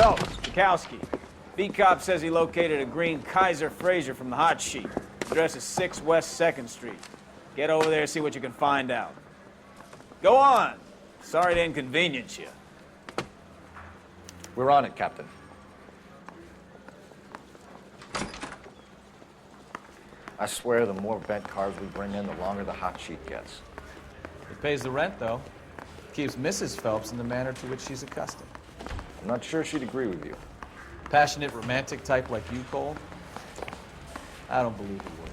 Phelps, Bukowski. B-Cop says he located a green Kaiser Fraser from the hot sheet. Address is 6 West 2nd Street. Get over there and see what you can find out. Go on. Sorry to inconvenience you. We're on it, Captain. I swear the more bent cars we bring in, the longer the hot sheet gets. It pays the rent, though. Keeps Mrs. Phelps in the manner to which she's accustomed. I'm not sure she'd agree with you. Passionate, romantic type like you, Cole? I don't believe you would.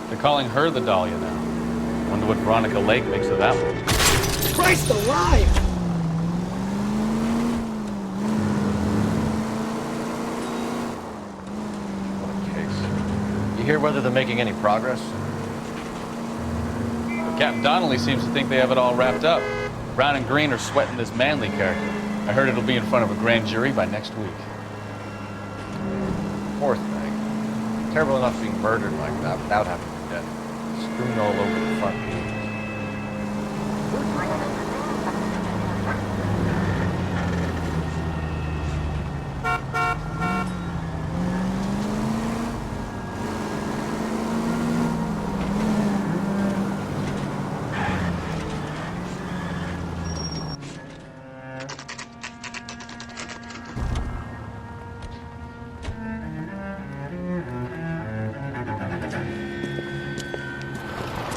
They're calling her the Dahlia now. Wonder what Veronica Lake makes of that one. Christ alive! What a case. You hear whether they're making any progress? Well, Captain Donnelly seems to think they have it all wrapped up. Brown and Green are sweating this Manley character. I heard it'll be in front of a grand jury by next week. Poor thing. Terrible enough being murdered like that without having to be dead. Strewn all over the front page.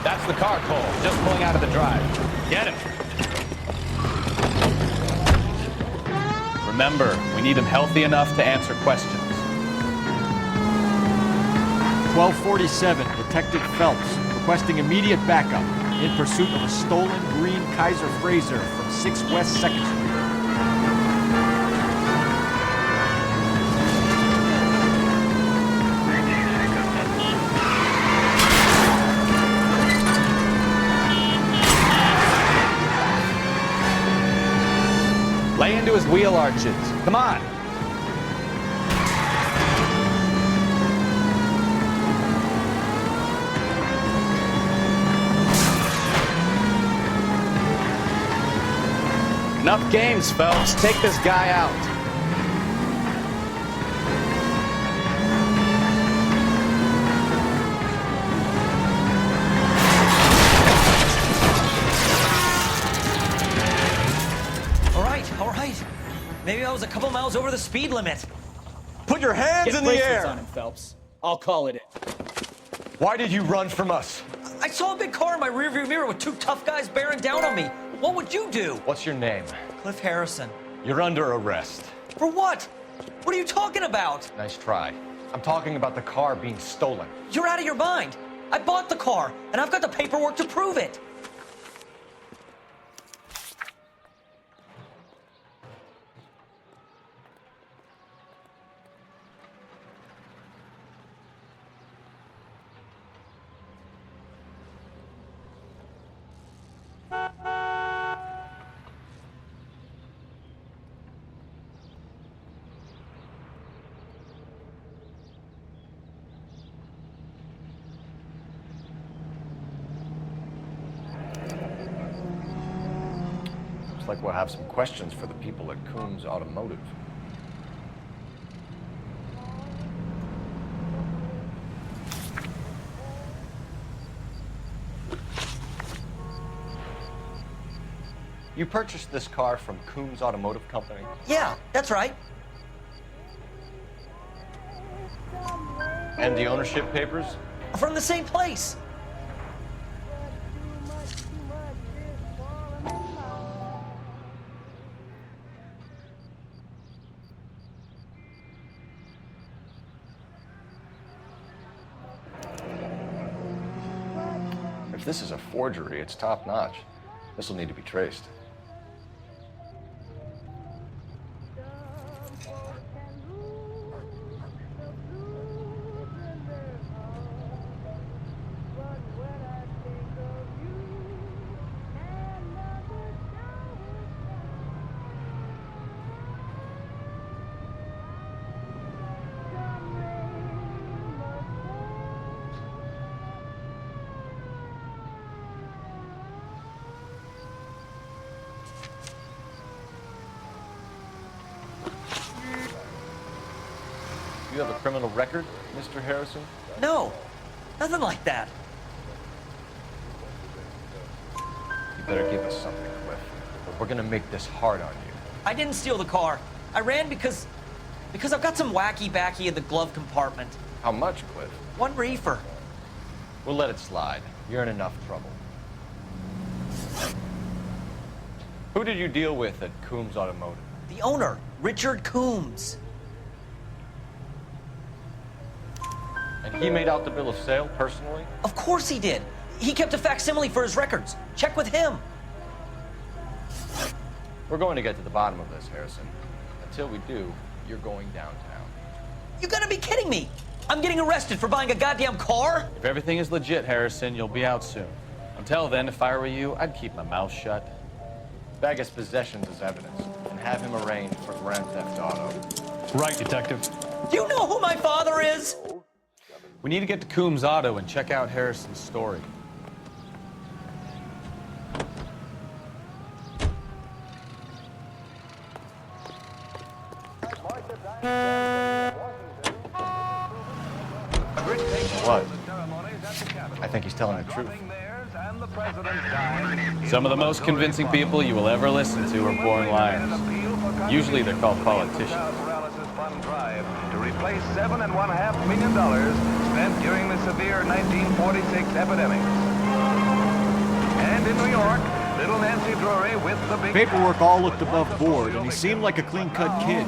That's the car, Cole. Just pulling out of the drive. Get him. Remember, we need him healthy enough to answer questions. 1247, Detective Phelps, requesting immediate backup in pursuit of a stolen green Kaiser Fraser from 6 West 2nd Street. Lay into his wheel arches. Come on. Enough games, Phelps. Take this guy out. All right. Maybe I was a couple miles over the speed limit. Put your hands in the bracelets air! on him, Phelps. I'll call it in. Why did you run from us? I saw a big car in my rearview mirror with 2 tough guys bearing down on me. What would you do? What's your name? Cliff Harrison. You're under arrest. For what? What are you talking about? Nice try. I'm talking about the car being stolen. You're out of your mind. I bought the car, and I've got the paperwork to prove it. Looks like we'll have some questions for the people at Coombs Automotive. You purchased this car from Coombs Automotive Company? Yeah, that's right. And the ownership papers? From the same place. If this is a forgery, it's top-notch. This will need to be traced. You have a criminal record, Mr. Harrison? No, nothing like that. You better give us something, Cliff. Or we're gonna make this hard on you. I didn't steal the car. I ran because I've got some wacky backy in the glove compartment. How much, Cliff? 1 reefer. We'll let it slide. You're in enough trouble. Who did you deal with at Coombs Automotive? The owner, Richard Coombs. And he made out the bill of sale personally? Of course he did. He kept a facsimile for his records. Check with him. We're going to get to the bottom of this, Harrison. Until we do, you're going downtown. You gotta be kidding me. I'm getting arrested for buying a goddamn car? If everything is legit, Harrison, you'll be out soon. Until then, if I were you, I'd keep my mouth shut. Bag his possessions as evidence and have him arraigned for Grand Theft Auto. Right, Detective. Do you know who my father is? We need to get to Coombs Auto and check out Harrison's story. What? I think he's telling the truth. Some of the most convincing people you will ever listen to are born liars. Usually they're called politicians. To replace $7.5 million spent during the severe 1946 epidemic. And in New York, little Nancy Drury with the big Paperwork all looked above board, and he seemed like a clean-cut kid.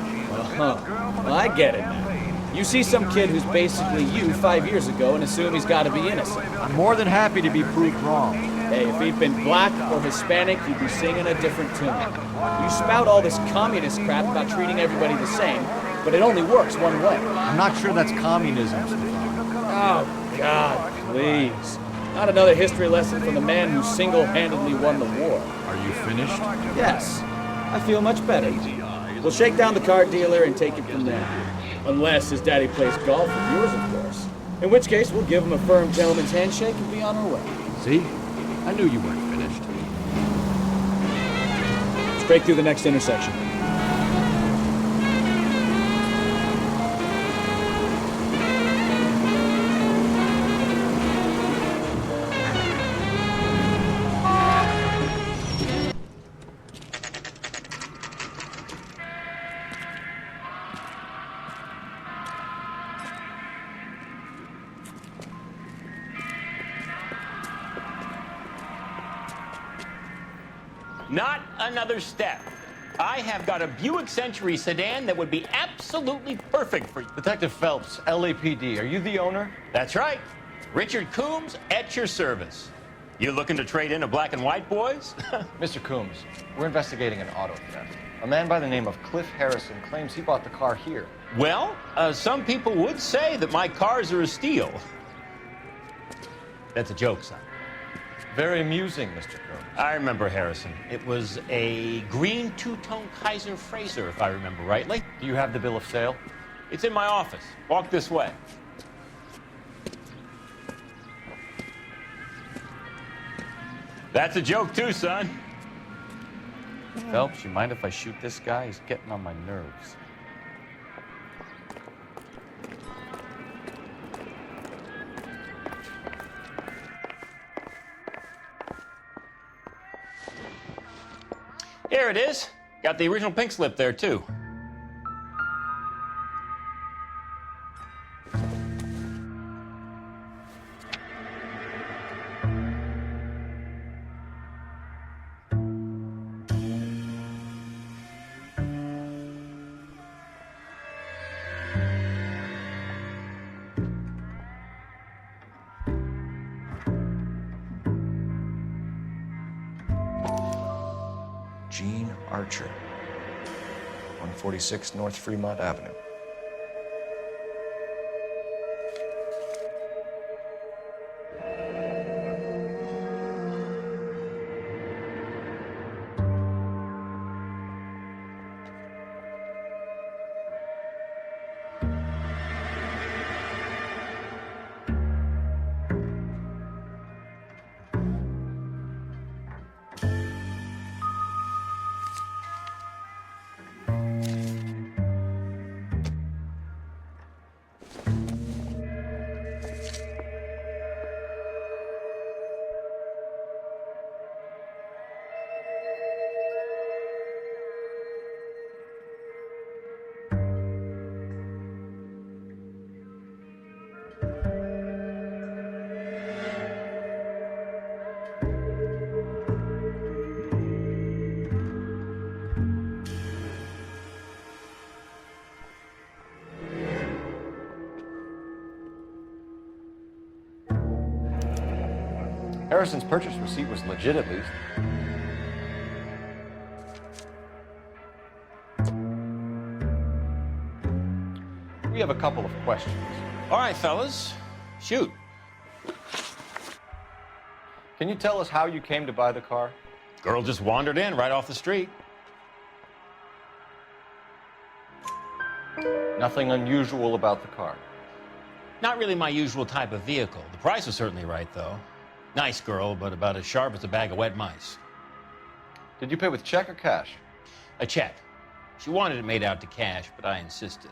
Well, I get it now. You see some kid who's basically you 5 years ago and assume he's got to be innocent. I'm more than happy to be proved wrong. Hey, if he'd been black or Hispanic, you'd be singing a different tune. You spout all this communist crap about treating everybody the same, but it only works one way. I'm not sure that's communism, Stefan. Oh, God, please. Not another history lesson from the man who single-handedly won the war. Are you finished? Yes, I feel much better. We'll shake down the car dealer and take it from there. Unless his daddy plays golf with yours, of course. In which case, we'll give him a firm gentleman's handshake and be on our way. See? I knew you weren't finished. Straight through the next intersection. Not another step. I have got a Buick Century sedan that would be absolutely perfect for you. Detective Phelps, LAPD, are you the owner? That's right. Richard Coombs at your service. You looking to trade in a black and white, boys? Mr. Coombs, we're investigating an auto theft. A man by the name of Cliff Harrison claims he bought the car here. Well, some people would say that my cars are a steal. That's a joke, son. Very amusing, Mr. Coombs. I remember Harrison. It was a green two-tone Kaiser Frazer, if I remember rightly. Do you have the bill of sale? It's in my office. Walk this way. That's a joke too, son. Phelps, you mind if I shoot this guy? He's getting on my nerves. Here it is. Got the original pink slip there, too. Gene Archer, 146 North Fremont Avenue. Harrison's purchase receipt was legit, at least. We have a couple of questions. All right, fellas, shoot. Can you tell us how you came to buy the car? Girl just wandered in right off the street. Nothing unusual about the car. Not really my usual type of vehicle. The price was certainly right, though. Nice girl, but about as sharp as a bag of wet mice. Did you pay with check or cash? A check. She wanted it made out to cash, but I insisted.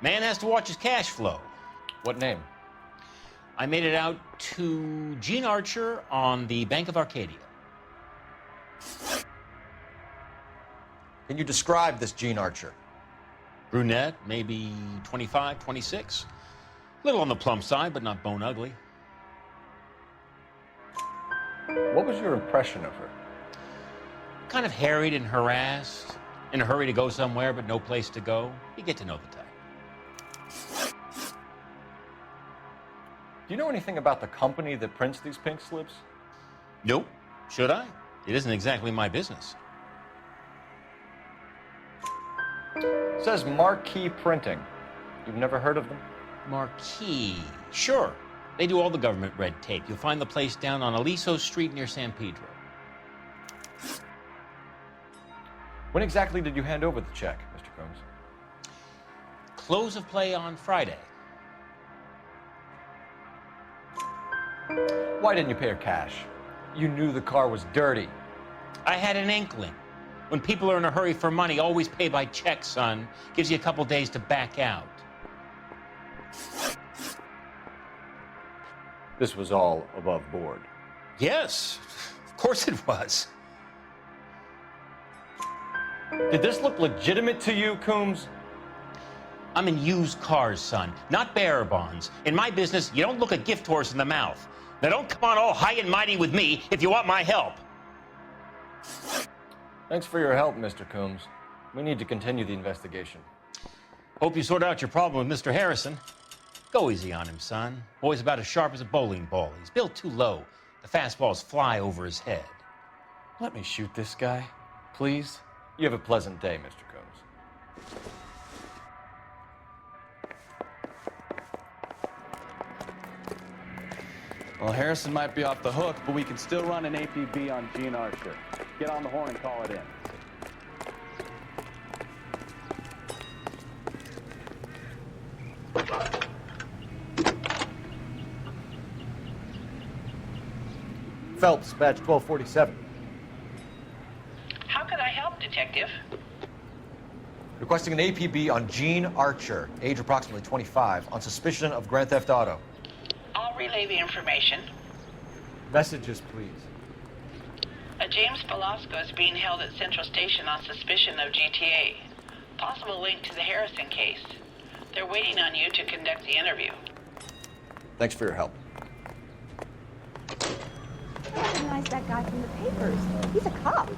Man has to watch his cash flow. What name? I made it out to Gene Archer on the Bank of Arcadia. Can you describe this Gene Archer? Brunette, maybe 25, 26. Little on the plump side, but not bone ugly. What was your impression of her? Kind of harried and harassed. In a hurry to go somewhere, but no place to go. You get to know the type. Do you know anything about the company that prints these pink slips? Nope. Should I? It isn't exactly my business. It says Marquee Printing. You've never heard of them? Marquee. Sure. They do all the government red tape. You'll find the place down on Aliso Street near San Pedro. When exactly did you hand over the check, Mr. Combs? Close of play on Friday. Why didn't you pay her cash? You knew the car was dirty. I had an inkling. When people are in a hurry for money, always pay by check, son. Gives you a couple days to back out. This was all above board. Yes, of course it was. Did this look legitimate to you, Coombs? I'm in used cars, son, not bearer bonds. In my business, you don't look a gift horse in the mouth. Now don't come on all high and mighty with me if you want my help. Thanks for your help, Mr. Coombs. We need to continue the investigation. Hope you sort out your problem with Mr. Harrison. Go easy on him, son. Boy's about as sharp as a bowling ball. He's built too low. The fastballs fly over his head. Let me shoot this guy, please. You have a pleasant day, Mr. Combs. Well, Harrison might be off the hook, but we can still run an APB on Gene Archer. Get on the horn and call it in. Phelps, badge 1247. How could I help, Detective? Requesting an APB on Gene Archer, age approximately 25, on suspicion of Grand Theft Auto. I'll relay the information. Messages, please. A James Velasco is being held at Central Station on suspicion of GTA. Possible link to the Harrison case. They're waiting on you to conduct the interview. Thanks for your help. I recognize that guy from the papers. He's a cop.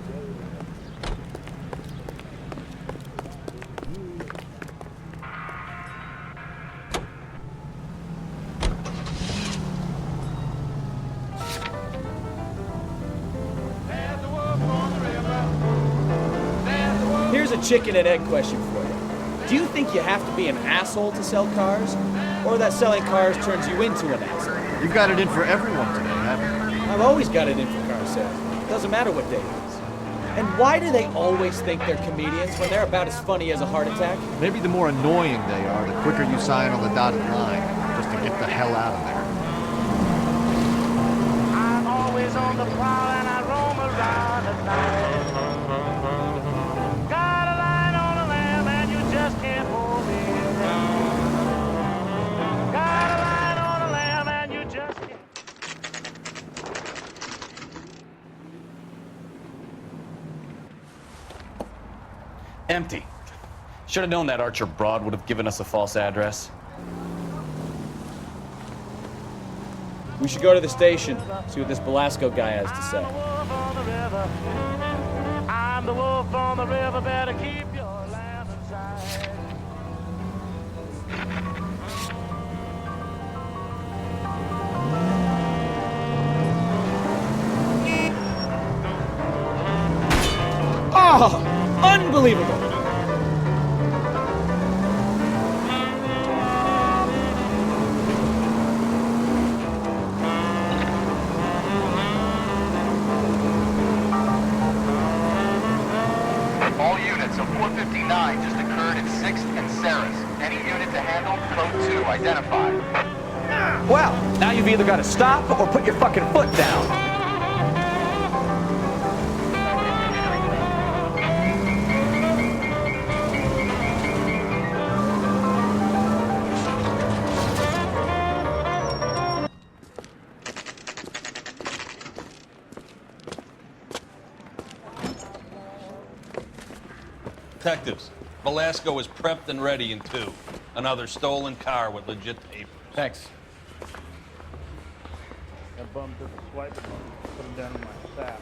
Here's a chicken and egg question for you. Do you think you have to be an asshole to sell cars? Or that selling cars turns you into an asshole? You've got it in for everyone today, haven't you? I've always got it in for car sales. Doesn't matter what day it is. And why do they always think they're comedians when they're about as funny as a heart attack? Maybe the more annoying they are, the quicker you sign on the dotted line, just to get the hell out of there. I'm always on the prowl and I roam around at night. Got a line on a lamb and you just can't hold me down. Got a line on a lamb and you just can't. Empty. Should have known that Archer broad would have given us a false address. We should go to the station, see what this Velasco guy has to say. I'm the wolf on the river, better keep your lamb inside. Oh, unbelievable. All units, a 459 just occurred at 6th and Sarah's. Any unit to handle, code 2 identified. Well, now you've either got to stop or put your fucking foot down. Detectives, Velasco is prepped and ready in 2. Another stolen car with legit papers. Thanks. That bum took a swipe at me. Put him down in my sack.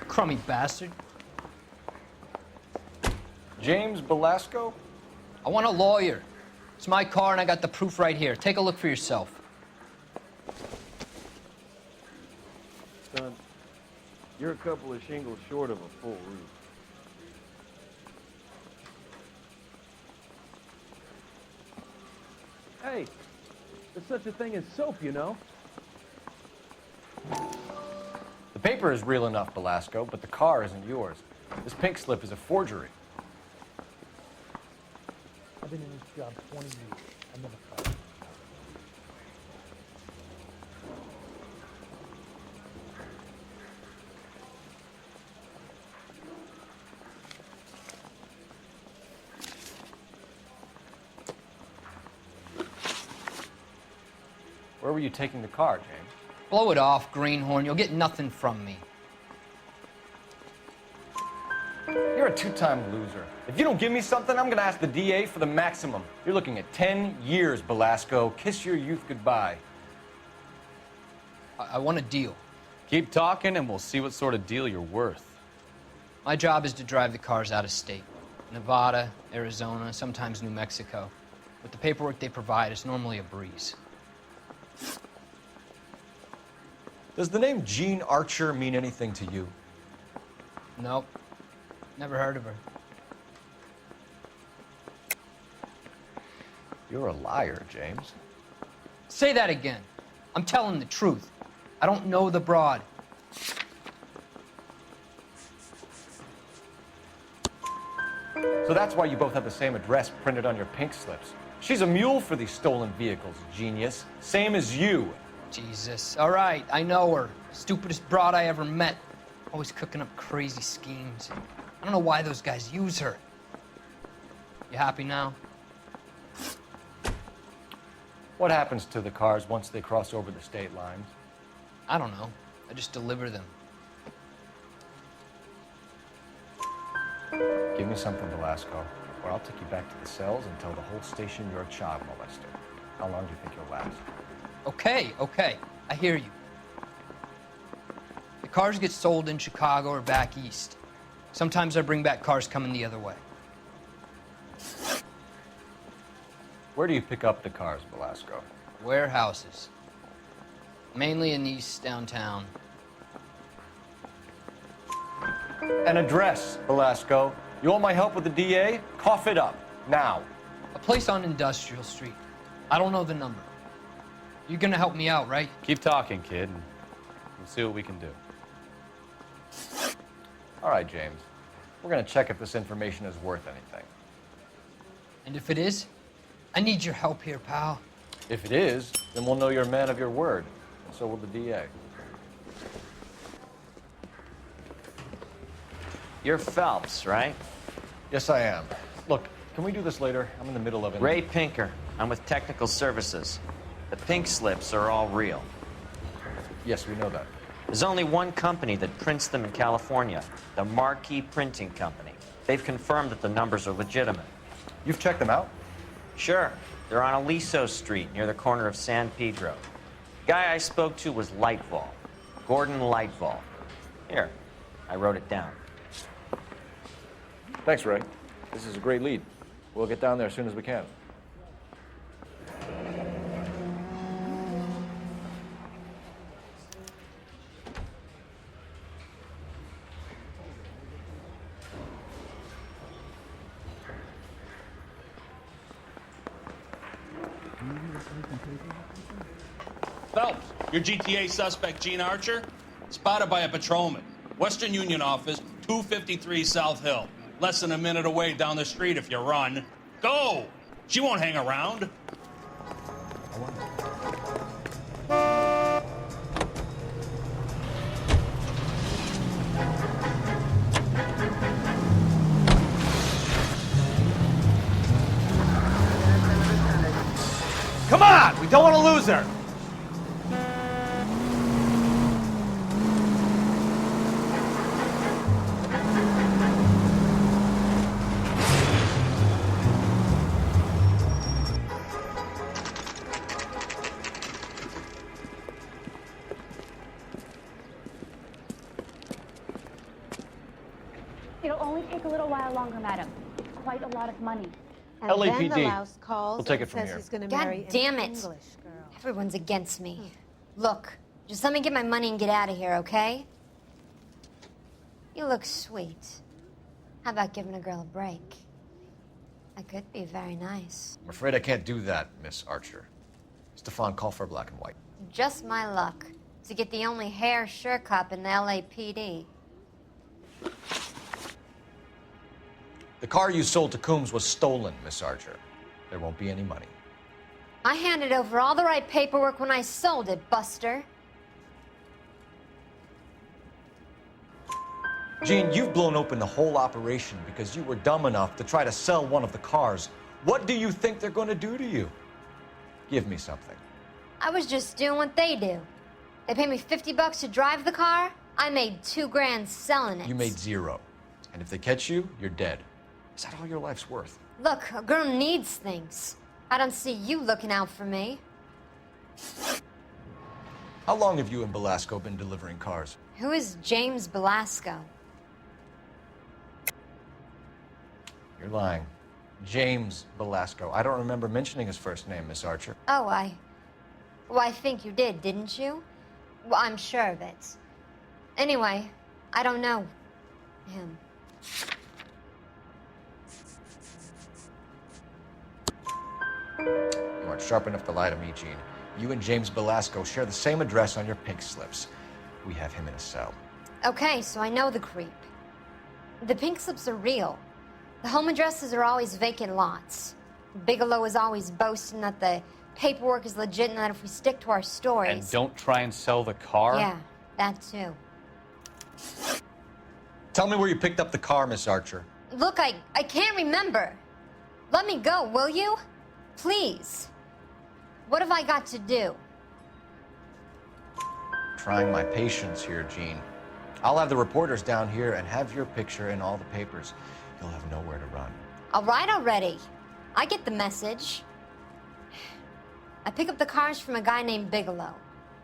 Crummy bastard. James Velasco? I want a lawyer. It's my car and I got the proof right here. Take a look for yourself. Son, you're a couple of shingles short of a full roof. Hey, there's such a thing as soap, you know? The paper is real enough, Velasco, but the car isn't yours. This pink slip is a forgery. I've been in this job 20 years. I never thought. Where were you taking the car, James? Blow it off, greenhorn. You'll get nothing from me. You're a two-time loser. If you don't give me something, I'm gonna ask the DA for the maximum. You're looking at 10 years, Velasco. Kiss your youth goodbye. I want a deal. Keep talking and we'll see what sort of deal you're worth. My job is to drive the cars out of state. Nevada, Arizona, sometimes New Mexico. With the paperwork they provide, it's normally a breeze. Does the name Jean Archer mean anything to you? Nope. Never heard of her. You're a liar, James. Say that again. I'm telling the truth. I don't know the broad. So that's why you both have the same address printed on your pink slips. She's a mule for these stolen vehicles, genius. Same as you. Jesus. All right, I know her. Stupidest broad I ever met. Always cooking up crazy schemes. I don't know why those guys use her. You happy now? What happens to the cars once they cross over the state lines? I don't know. I just deliver them. Give me something, Velasco, or I'll take you back to the cells and tell the whole station you're a child molester. How long do you think you'll last? Okay. I hear you. The cars get sold in Chicago or back east. Sometimes I bring back cars coming the other way. Where do you pick up the cars, Velasco? Warehouses. Mainly in East downtown. An address, Velasco. You want my help with the DA? Cough it up, now. A place on Industrial Street. I don't know the number. You're gonna help me out, right? Keep talking, kid, and we'll see what we can do. All right, James. We're gonna check if this information is worth anything. And if it is, I need your help here, pal. If it is, then we'll know you're a man of your word, and so will the DA. You're Phelps, right? Yes, I am. Look, can we do this later? I'm in the middle of it. Ray Pinker. I'm with Technical Services. The pink slips are all real. Yes, we know that. There's only one company that prints them in California, the Marquee Printing Company. They've confirmed that the numbers are legitimate. You've checked them out? Sure. They're on Aliso Street, near the corner of San Pedro. The guy I spoke to was Lightfall. Gordon Lightfall. Here, I wrote it down. Thanks, Ray. This is a great lead. We'll get down there as soon as we can. Phelps, your GTA suspect, Gene Archer, spotted by a patrolman. Western Union office, 253 South Hill. Less than a minute away down the street if you run. Go! She won't hang around. Come on! We don't want to lose her! It'll only take a little while longer, madam. Quite a lot of money. And LAPD. then the louse calls We'll take and it from says here. he's gonna God marry damn an it. English girl. Everyone's against me. Look, just let me get my money and get out of here, okay? You look sweet. How about giving a girl a break? That could be very nice. I'm afraid I can't do that, Miss Archer. Stefan, call for black and white. Just my luck to get the only hair sure cop in the LAPD. The car you sold to Coombs was stolen, Miss Archer. There won't be any money. I handed over all the right paperwork when I sold it, Buster. Gene, you've blown open the whole operation because you were dumb enough to try to sell one of the cars. What do you think they're going to do to you? Give me something. I was just doing what they do. They paid me $50 to drive the car. I made $2 grand selling it. You made zero. And if they catch you, you're dead. Is that all your life's worth? Look, a girl needs things. I don't see you looking out for me. How long have you and Belasco been delivering cars? Who is James Belasco? You're lying. James Belasco. I don't remember mentioning his first name, Miss Archer. Oh, well, I think you did, didn't you? Well, I'm sure of it. Anyway, I don't know him. You aren't sharp enough to lie to me, Gene. You and James Belasco share the same address on your pink slips. We have him in a cell. Okay, so I know the creep. The pink slips are real. The home addresses are always vacant lots. Bigelow is always boasting that the paperwork is legit and that if we stick to our stories... And don't try and sell the car? Yeah, that too. Tell me where you picked up the car, Miss Archer. Look, I can't remember. Let me go, will you? Please. What have I got to do? Trying my patience here, Gene. I'll have the reporters down here and have your picture in all the papers. You'll have nowhere to run. All right already. I get the message. I pick up the cars from a guy named Bigelow.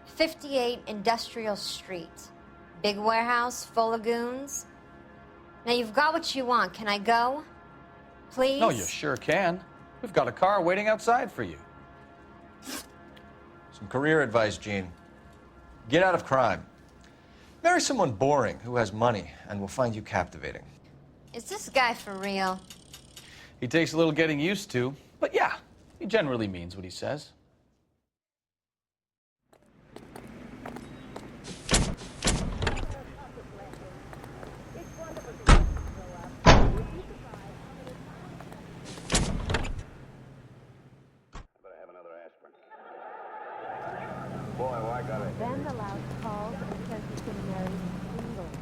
58 Industrial Street. Big warehouse full of goons. Now you've got what you want. Can I go? Please? No, you sure can. We've got a car waiting outside for you. Some career advice, Gene. Get out of crime. Marry someone boring who has money and will find you captivating. Is this guy for real? He takes a little getting used to, but yeah, he generally means what he says. Then the louse calls and says he's going to marry an English.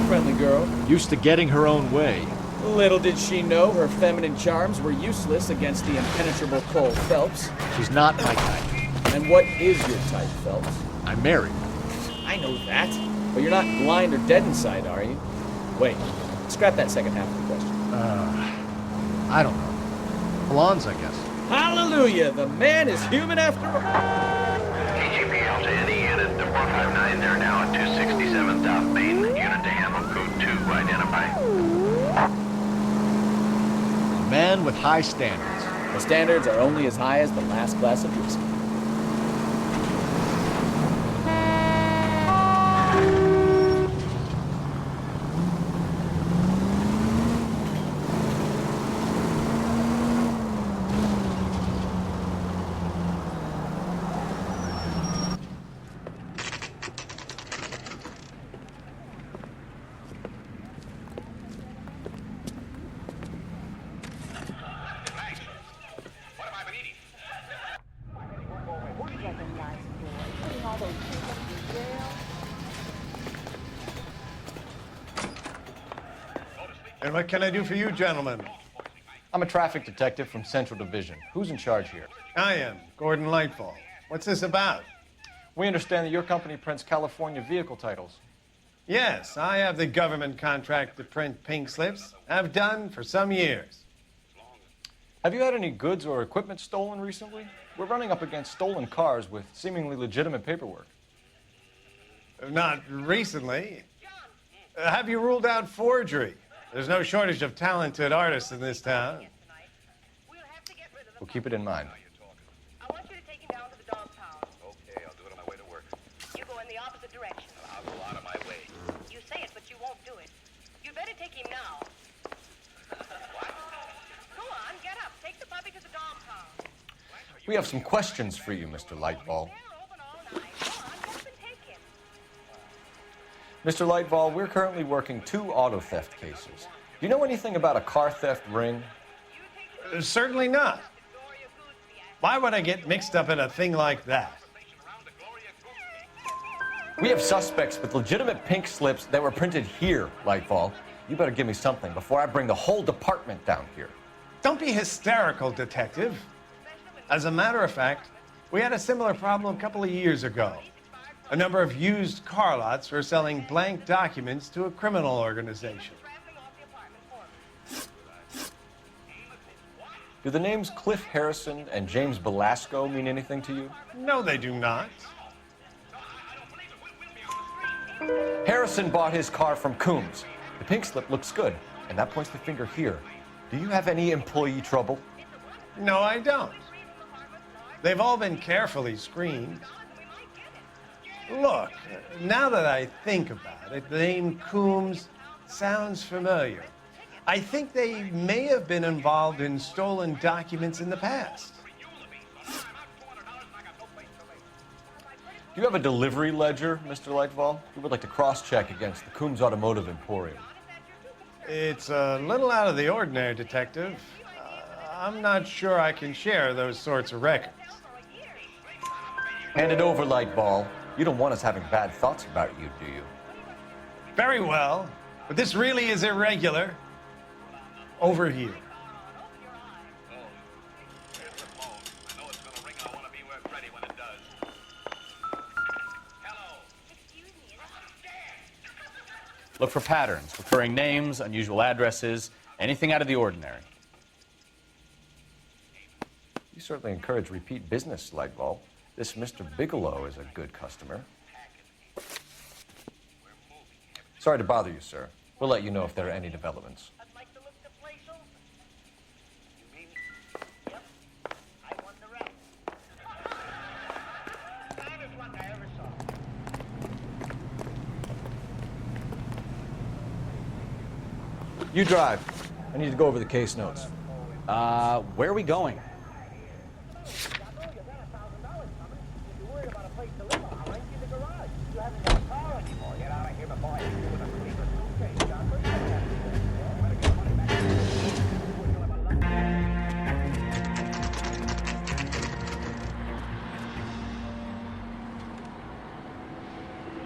Friendly girl. Used to getting her own way. Little did she know her feminine charms were useless against the impenetrable Cole Phelps. She's not my type. And what is your type, Phelps? I'm married. I know that. But you're not blind or dead inside, are you? Wait, scrap that second half of the question. I don't know. Blondes, I guess. Hallelujah! The man is human after all. TGPL to any unit, the 459 there now at 267 South Main. Unit to handle code 2, identify. man with high standards. The standards are only as high as the last glass of whiskey. And what can I do for you, gentlemen? I'm a traffic detective from Central Division. Who's in charge here? I am, Gordon Lightfall. What's this about? We understand that your company prints California vehicle titles. Yes, I have the government contract to print pink slips. I've done for some years. Have you had any goods or equipment stolen recently? We're running up against stolen cars with seemingly legitimate paperwork. Not recently. Have you ruled out forgery? There's no shortage of talented artists in this town. We'll keep it in mind. I want you to take him down to the dog pound. Okay, I'll do it on my way to work. You go in the opposite direction. I'll go out of my way. You say it, but you won't do it. You better take him now. What? Go on, get up. Take the puppy to the dog pound. We have some questions for you, Mr. Lightball. Mr. Lightball, we're currently working 2 auto theft cases. Do you know anything about a car theft ring? Certainly not. Why would I get mixed up in a thing like that? We have suspects with legitimate pink slips that were printed here, Lightball. You better give me something before I bring the whole department down here. Don't be hysterical, Detective. As a matter of fact, we had a similar problem a couple of years ago. A number of used car lots were selling blank documents to a criminal organization. Do the names Cliff Harrison and James Belasco mean anything to you? No, they do not. Harrison bought his car from Coombs. The pink slip looks good, and that points the finger here. Do you have any employee trouble? No, I don't. They've all been carefully screened. Look, now that I think about it, the name Coombs sounds familiar. I think they may have been involved in stolen documents in the past. Do you have a delivery ledger, Mr. Lightfall? We would like to cross-check against the Coombs Automotive Emporium. It's a little out of the ordinary, Detective. I'm not sure I can share those sorts of records. Hand it over, Lightball. You don't want us having bad thoughts about you, do you? Very well, but this really is irregular. Over here. Look for patterns, recurring names, unusual addresses, anything out of the ordinary. You certainly encourage repeat business, Lightball. This Mr. Bigelow is a good customer. Sorry to bother you, sir. We'll let you know if there are any developments. You drive. I need to go over the case notes. Where are we going?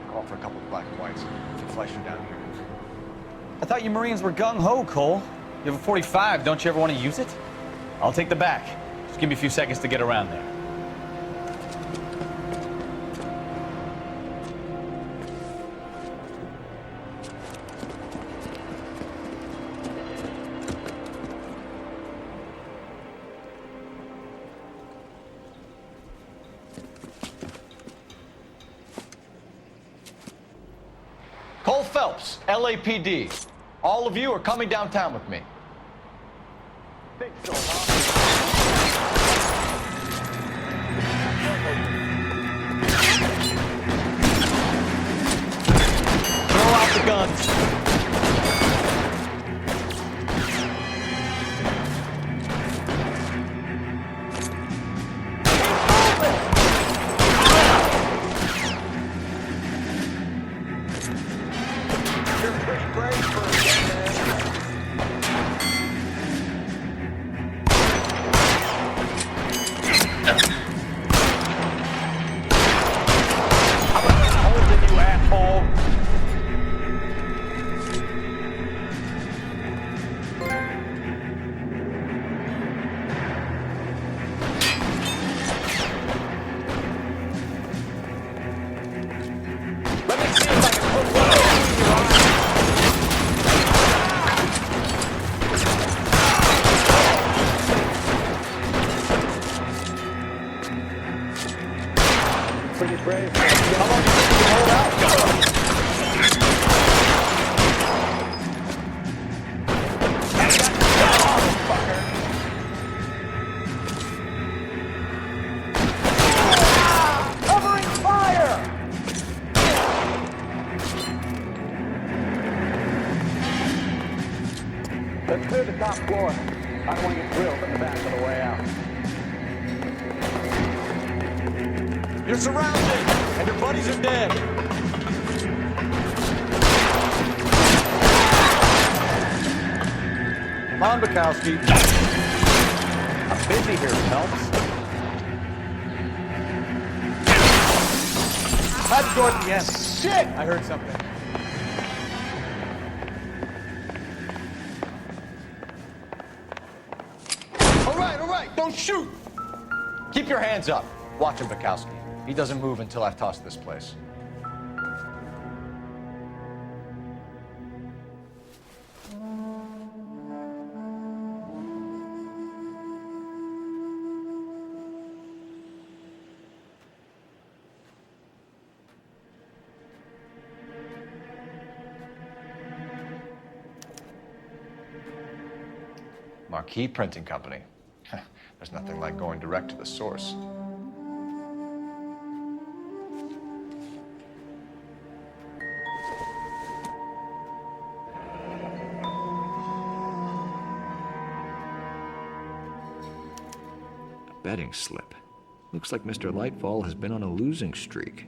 Call for a couple of black and whites. Flash you down here. I thought you Marines were gung-ho, Cole. You have a 45, don't you ever want to use it? I'll take the back. Just give me a few seconds to get around there. Cole Phelps, LAPD. All of you are coming downtown with me. think so, huh? Throw out the guns. Let's clear the top floor. I don't want to get drilled in the back on the way out. You're surrounded, and your buddies are dead. Come on, Bukowski. I'm busy here, Phelps. Had to go at the end. Shit! I heard something. All right, don't shoot! Keep your hands up. Watch him, Bukowski. He doesn't move until I've tossed this place. Marquee Printing Company. There's nothing like going direct to the source. A betting slip. Looks like Mr. Lightfall has been on a losing streak.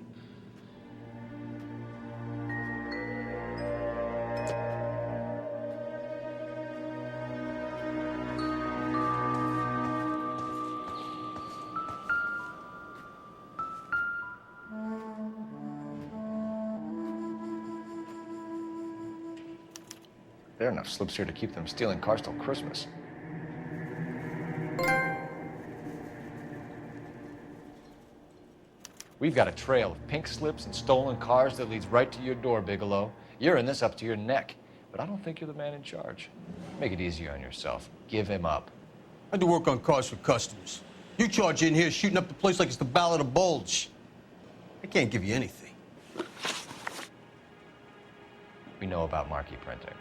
There are enough slips here to keep them stealing cars till Christmas. We've got a trail of pink slips and stolen cars that leads right to your door, Bigelow. You're in this up to your neck, but I don't think you're the man in charge. Make it easier on yourself. Give him up. I do work on cars for customers. You charge in here shooting up the place like it's the Ballad of Bulge. I can't give you anything. We know about marquee printing.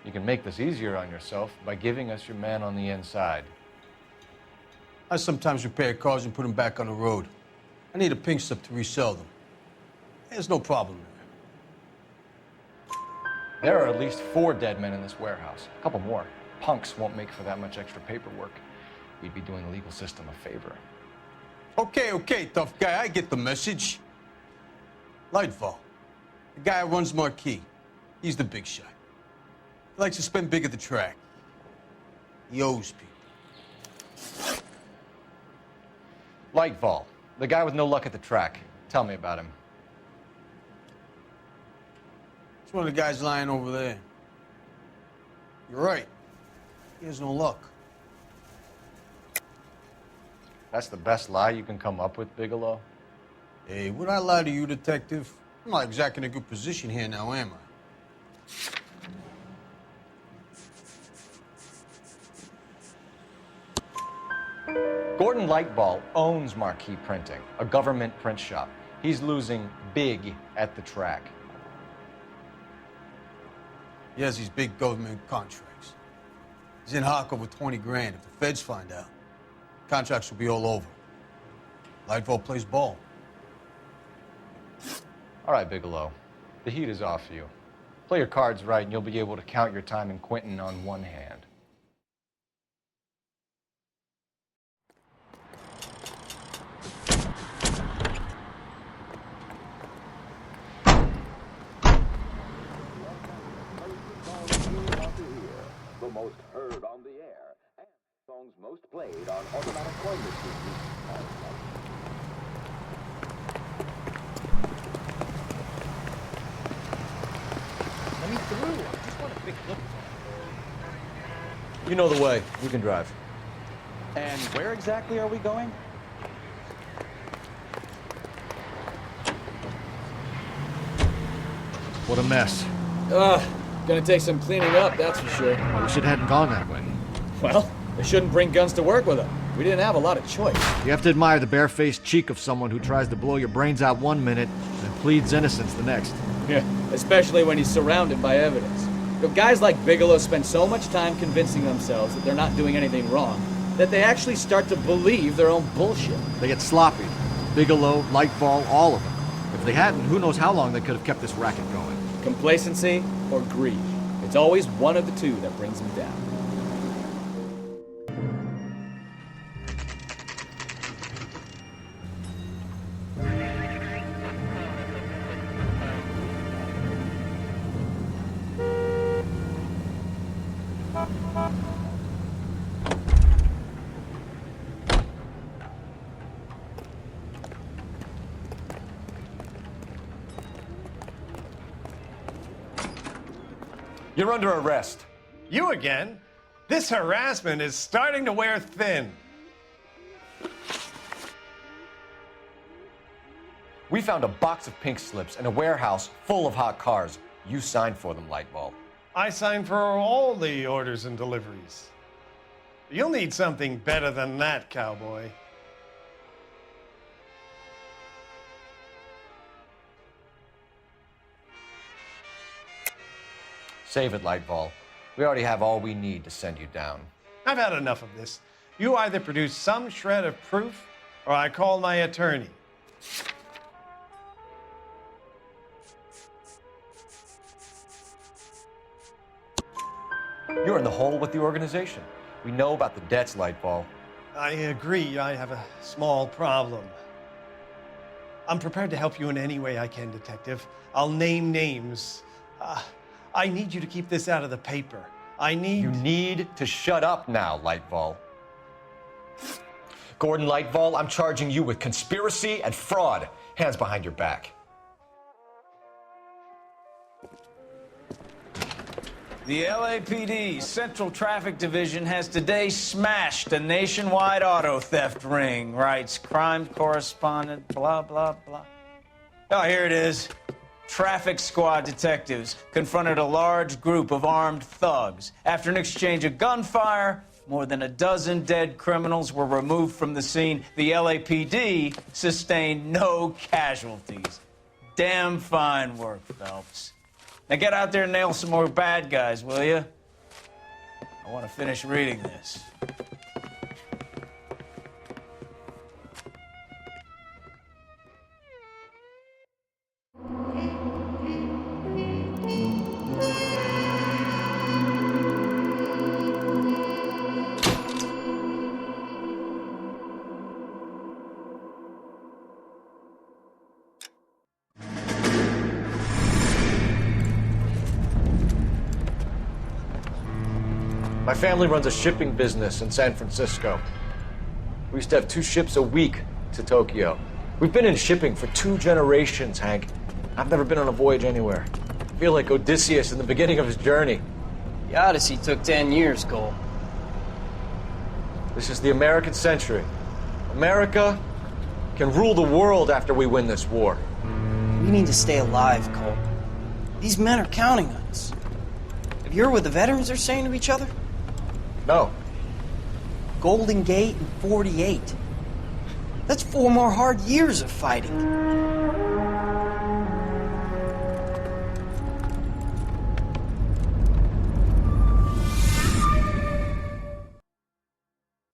You can make this easier on yourself by giving us your man on the inside. I sometimes repair cars and put them back on the road. I need a pink slip to resell them. There's no problem there. There are at least 4 dead men in this warehouse. A couple more. Punks won't make for that much extra paperwork. We'd be doing the legal system a favor. Okay, tough guy. I get the message. Lightfall, the guy who runs Marquee. He's the big shot. He likes to spend big at the track. He owes people. Lightfall, the guy with no luck at the track. Tell me about him. It's one of the guys lying over there. You're right. He has no luck. That's the best lie you can come up with, Bigelow? Hey, would I lie to you, detective? I'm not exactly in a good position here now, am I? Gordon Lightfall owns Marquee Printing, a government print shop. He's losing big at the track. He has these big government contracts. He's in hock over 20 grand. If the feds find out, contracts will be all over. Lightfall plays ball. All right, Bigelow. The heat is off you. Play your cards right, and you'll be able to count your time in Quentin on one hand. The most heard on the air, and songs most played on automatic coin machines. Let me through. I just want a quick look. You know the way. You can drive. And where exactly are we going? What a mess. Gonna take some cleaning up, that's for sure. I wish it hadn't gone that way. Well, they shouldn't bring guns to work with them. We didn't have a lot of choice. You have to admire the barefaced cheek of someone who tries to blow your brains out one minute and pleads innocence the next. Yeah, especially when he's surrounded by evidence. You know, guys like Bigelow spend so much time convincing themselves that they're not doing anything wrong that they actually start to believe their own bullshit. They get sloppy. Bigelow, Lightfall, all of them. If they hadn't, who knows how long they could have kept this racket going. Complacency or greed. It's always one of the two that brings them down. You're under arrest. You again? This harassment is starting to wear thin. We found a box of pink slips in a warehouse full of hot cars. You signed for them, Lightball. I signed for all the orders and deliveries. You'll need something better than that, cowboy. Save it, Lightball. We already have all we need to send you down. I've had enough of this. You either produce some shred of proof, or I call my attorney. You're in the hole with the organization. We know about the debts, Lightball. I agree. I have a small problem. I'm prepared to help you in any way I can, Detective. I'll name names. I need you to keep this out of the paper. You need to shut up now, Lightball. Gordon Lightball, I'm charging you with conspiracy and fraud. Hands behind your back. The LAPD Central Traffic Division has today smashed a nationwide auto theft ring, writes crime correspondent, blah, blah, blah. Oh, here it is. Traffic squad detectives confronted a large group of armed thugs. After an exchange of gunfire, more than a dozen dead criminals were removed from the scene. The LAPD sustained no casualties. Damn fine work, Phelps. Now get out there and nail some more bad guys, will you? I want to finish reading this. My family runs a shipping business in San Francisco. We used to have 2 ships a week to Tokyo. We've been in shipping for 2 generations, Hank. I've never been on a voyage anywhere. I feel like Odysseus in the beginning of his journey. The Odyssey took 10 years, Cole. This is the American century. America can rule the world after we win this war. We need to stay alive, Cole. These men are counting on us. Have you heard what the veterans are saying to each other? No. Golden Gate and 48. That's 4 more hard years of fighting.